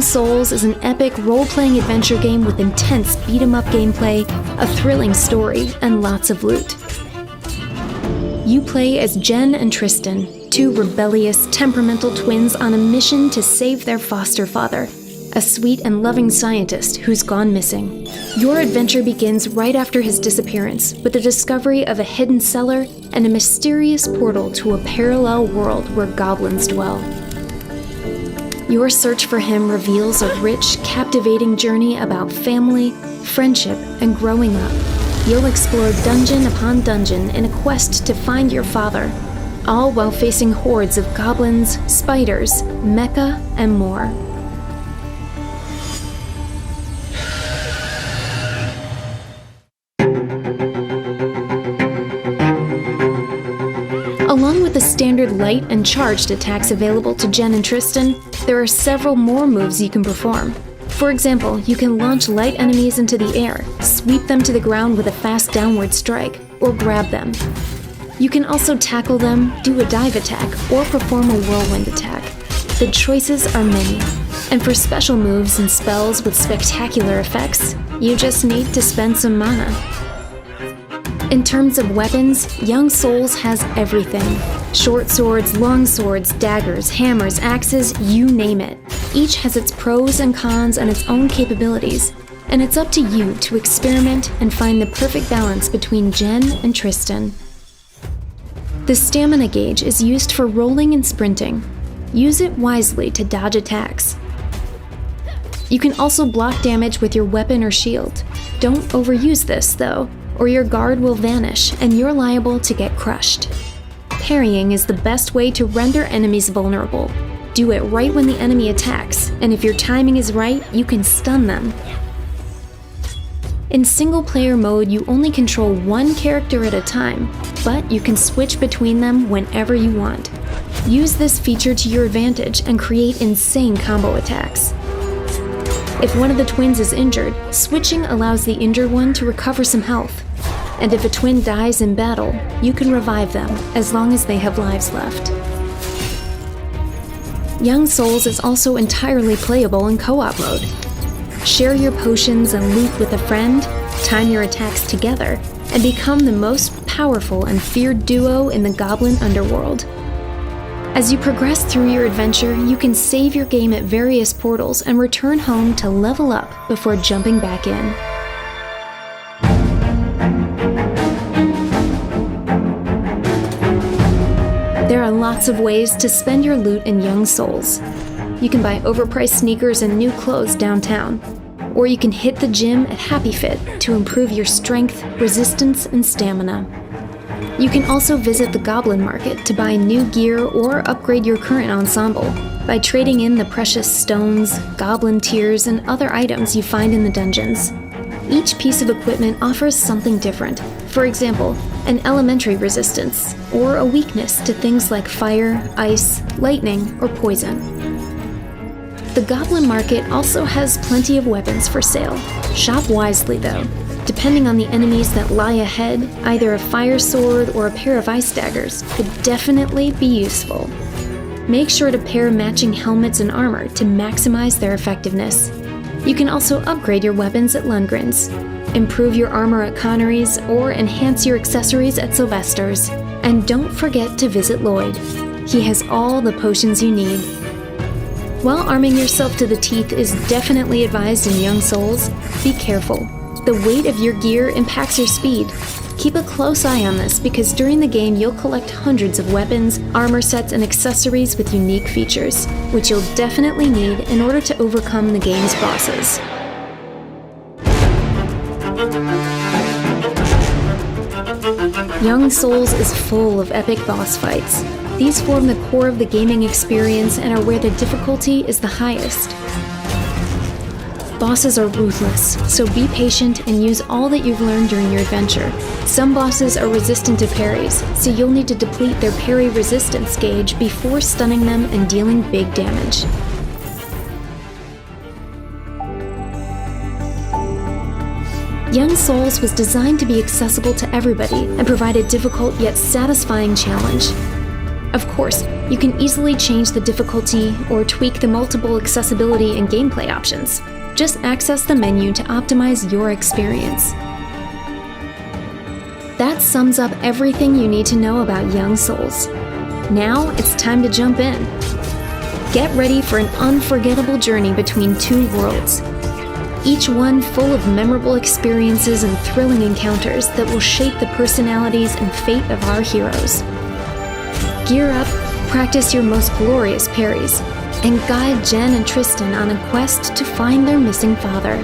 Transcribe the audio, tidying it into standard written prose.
Young Souls is an epic role-playing adventure game with intense beat-em-up gameplay, a thrilling story, and lots of loot. You play as Jen and Tristan, two rebellious, temperamental twins on a mission to save their foster father, a sweet and loving scientist who's gone missing. Your adventure begins right after his disappearance with the discovery of a hidden cellar and a mysterious portal to a parallel world where goblins dwell. Your search for him reveals a rich, captivating journey about family, friendship, and growing up. You'll explore dungeon upon dungeon in a quest to find your father, all while facing hordes of goblins, spiders, mecha, and more. Along with the standard light and charged attacks available to Jen and Tristan, there are several more moves you can perform. For example, you can launch light enemies into the air, sweep them to the ground with a fast downward strike, or grab them. You can also tackle them, do a dive attack, or perform a whirlwind attack. The choices are many, and for special moves and spells with spectacular effects, you just need to spend some mana. In terms of weapons, Young Souls has everything. Short swords, long swords, daggers, hammers, axes, you name it. Each has its pros and cons and its own capabilities, and it's up to you to experiment and find the perfect balance between Jen and Tristan. The stamina gauge is used for rolling and sprinting. Use it wisely to dodge attacks. You can also block damage with your weapon or shield. Don't overuse this, though, or your guard will vanish and you're liable to get crushed. Parrying is the best way to render enemies vulnerable. Do it right when the enemy attacks, and if your timing is right, you can stun them. In single-player mode, you only control one character at a time, but you can switch between them whenever you want. Use this feature to your advantage and create insane combo attacks. If one of the twins is injured, switching allows the injured one to recover some health. And if a twin dies in battle, you can revive them as long as they have lives left. Young Souls is also entirely playable in co-op mode. Share your potions and loot with a friend, time your attacks together, and become the most powerful and feared duo in the Goblin underworld. As you progress through your adventure, you can save your game at various portals and return home to level up before jumping back in. There are lots of ways to spend your loot in Young Souls. You can buy overpriced sneakers and new clothes downtown, or you can hit the gym at Happy Fit to improve your strength, resistance, and stamina. You can also visit the Goblin Market to buy new gear or upgrade your current ensemble by trading in the precious stones, goblin tears, and other items you find in the dungeons. Each piece of equipment offers something different. For example, an elementary resistance, or a weakness to things like fire, ice, lightning, or poison. The Goblin Market also has plenty of weapons for sale. Shop wisely though. Depending on the enemies that lie ahead, either a fire sword or a pair of ice daggers could definitely be useful. Make sure to pair matching helmets and armor to maximize their effectiveness. You can also upgrade your weapons at Lundgren's, improve your armor at Connery's, or enhance your accessories at Sylvester's. And don't forget to visit Lloyd. He has all the potions you need. While arming yourself to the teeth is definitely advised in Young Souls, be careful. The weight of your gear impacts your speed. Keep a close eye on this because during the game you'll collect hundreds of weapons, armor sets, and accessories with unique features, which you'll definitely need in order to overcome the game's bosses. Young Souls is full of epic boss fights. These form the core of the gaming experience and are where the difficulty is the highest. Bosses are ruthless, so be patient and use all that you've learned during your adventure. Some bosses are resistant to parries, so you'll need to deplete their parry resistance gauge before stunning them and dealing big damage. Young Souls was designed to be accessible to everybody and provide a difficult yet satisfying challenge. Of course, you can easily change the difficulty or tweak the multiple accessibility and gameplay options. Just access the menu to optimize your experience. That sums up everything you need to know about Young Souls. Now it's time to jump in. Get ready for an unforgettable journey between two worlds, each one full of memorable experiences and thrilling encounters that will shape the personalities and fate of our heroes. Gear up, practice your most glorious parries, and guide Jen and Tristan on a quest to find their missing father.